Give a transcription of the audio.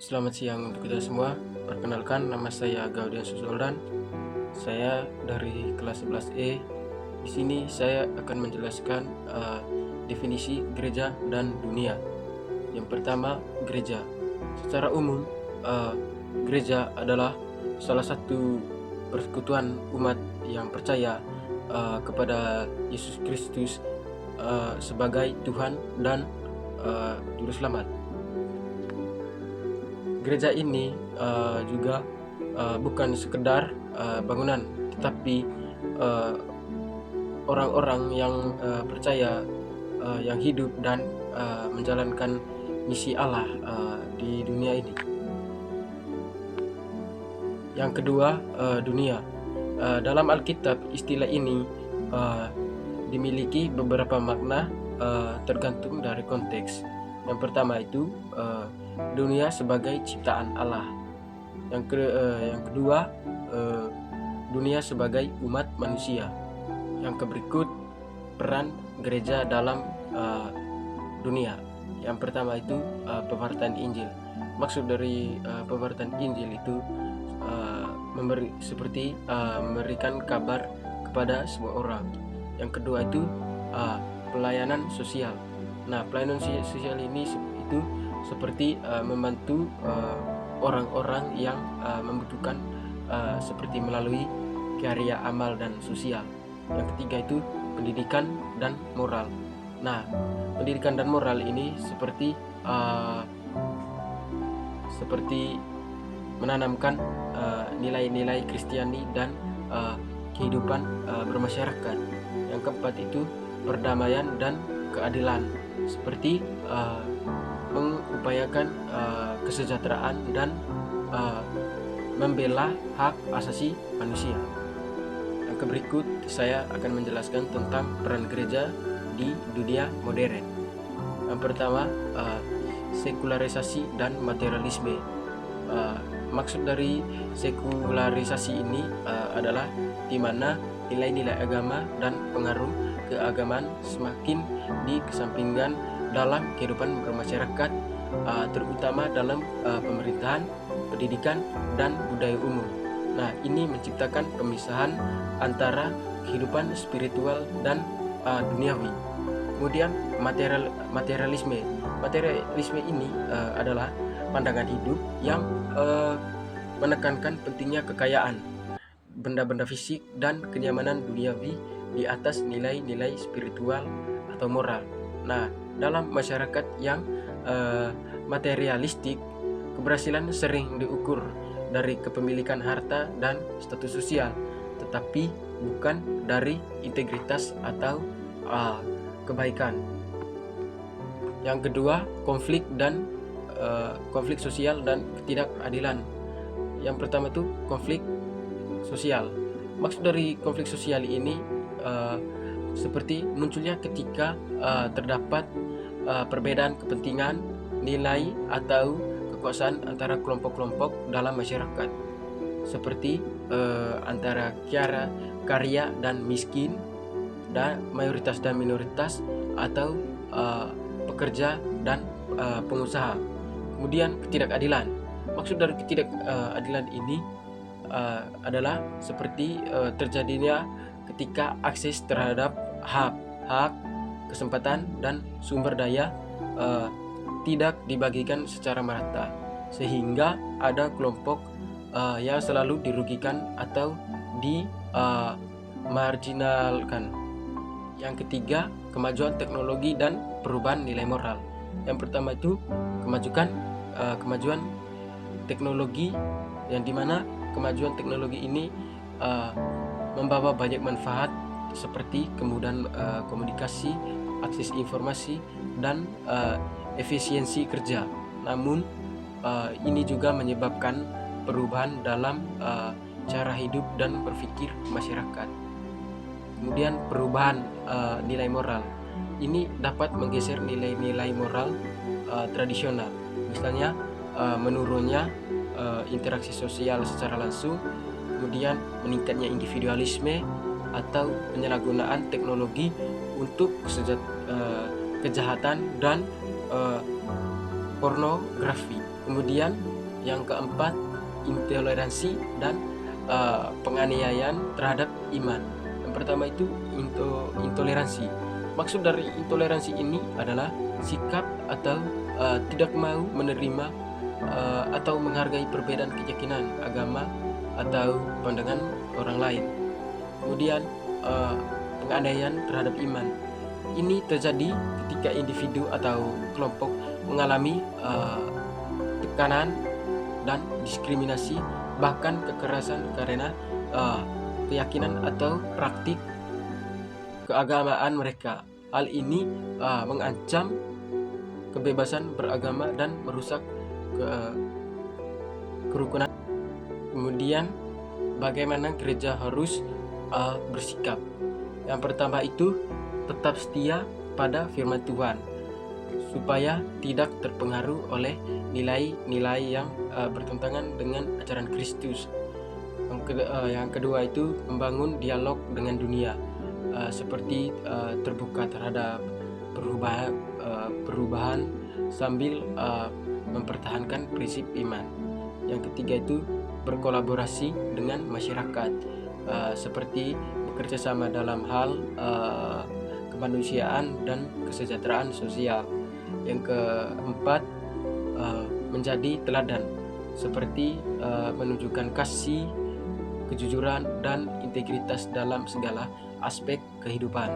Selamat siang untuk kita semua. Perkenalkan, nama saya Gaudian Susoldan. Saya dari kelas 11E. Di sini saya akan menjelaskan definisi gereja dan dunia. Yang pertama, gereja. Secara umum, gereja adalah salah satu persekutuan umat yang percaya kepada Yesus Kristus sebagai Tuhan dan Juru Selamat. Gereja ini juga bukan sekedar bangunan, tetapi orang-orang yang percaya, yang hidup dan menjalankan misi Allah di dunia ini. Yang kedua, dunia. Dalam Alkitab, istilah ini dimiliki beberapa makna tergantung dari konteks. Yang pertama itu dunia sebagai ciptaan Allah. Yang kedua, dunia sebagai umat manusia. Yang berikut, peran gereja dalam dunia. Yang pertama itu pemberitaan Injil. Maksud dari pemberitaan Injil itu memberikan kabar kepada semua orang. Yang kedua itu pelayanan sosial. Nah, pelayanan sosial ini itu seperti membantu orang-orang yang membutuhkan seperti melalui karya amal dan sosial. Yang ketiga itu pendidikan dan moral. Nah, pendidikan dan moral ini seperti menanamkan nilai-nilai Kristiani dan kehidupan bermasyarakat. Yang keempat itu perdamaian dan keadilan, seperti mengupayakan kesejahteraan dan membela hak asasi manusia. Yang berikut saya akan menjelaskan tentang peran gereja di dunia modern. Yang pertama, sekularisasi dan materialisme. Maksud dari sekularisasi ini adalah di mana nilai-nilai agama dan pengaruh keagamaan semakin dikesampingkan dalam kehidupan bermasyarakat, terutama dalam pemerintahan, pendidikan, dan budaya umum. Nah, ini menciptakan pemisahan antara kehidupan spiritual dan duniawi. Kemudian materialisme. Materialisme ini adalah pandangan hidup yang menekankan pentingnya kekayaan, benda-benda fisik, dan kenyamanan duniawi di atas nilai-nilai spiritual atau moral. Nah, dalam masyarakat yang materialistik, keberhasilan sering diukur dari kepemilikan harta dan status sosial, tetapi bukan dari integritas atau kebaikan. Yang kedua, konflik sosial dan ketidakadilan. Yang pertama itu konflik sosial. Maksud dari konflik sosial ini seperti munculnya ketika terdapat perbedaan kepentingan, nilai, atau kekuasaan antara kelompok-kelompok dalam masyarakat, seperti antara kaya dan miskin, dan mayoritas dan minoritas, atau pekerja dan pengusaha. Kemudian ketidakadilan. Maksud dari ketidakadilan ini adalah seperti terjadinya ketika akses terhadap hak, kesempatan, dan sumber daya tidak dibagikan secara merata, sehingga ada kelompok yang selalu dirugikan atau dimarginalkan. Yang ketiga, kemajuan teknologi dan perubahan nilai moral. Yang pertama itu kemajuan teknologi, yang dimana kemajuan teknologi ini membawa banyak manfaat seperti kemudahan komunikasi, akses informasi, dan efisiensi kerja. Namun ini juga menyebabkan perubahan dalam cara hidup dan berpikir masyarakat. Kemudian perubahan nilai moral ini dapat menggeser nilai-nilai moral tradisional, misalnya menurunnya interaksi sosial secara langsung, kemudian meningkatnya individualisme atau penyalahgunaan teknologi untuk kejahatan dan pornografi. Kemudian yang keempat, intoleransi dan penganiayaan terhadap iman. Yang pertama itu intoleransi. Maksud dari intoleransi ini adalah sikap atau tidak mau menerima atau menghargai perbedaan keyakinan, agama, atau pandangan orang lain. Kemudian penganiayaan terhadap iman. Ini terjadi ketika individu atau kelompok mengalami tekanan dan diskriminasi, bahkan kekerasan karena keyakinan atau praktik keagamaan mereka. Hal ini mengancam kebebasan beragama dan merusak kerukunan. Kemudian bagaimana gereja harus bersikap? Yang pertama itu tetap setia pada firman Tuhan supaya tidak terpengaruh oleh nilai-nilai yang bertentangan dengan ajaran Kristus. Yang kedua itu membangun dialog dengan dunia, seperti terbuka terhadap perubahan sambil mempertahankan prinsip iman. Yang ketiga itu berkolaborasi dengan masyarakat, seperti bekerja sama dalam hal kemanusiaan dan kesejahteraan sosial. Yang keempat, menjadi teladan, seperti menunjukkan kasih, kejujuran, dan integritas dalam segala aspek kehidupan.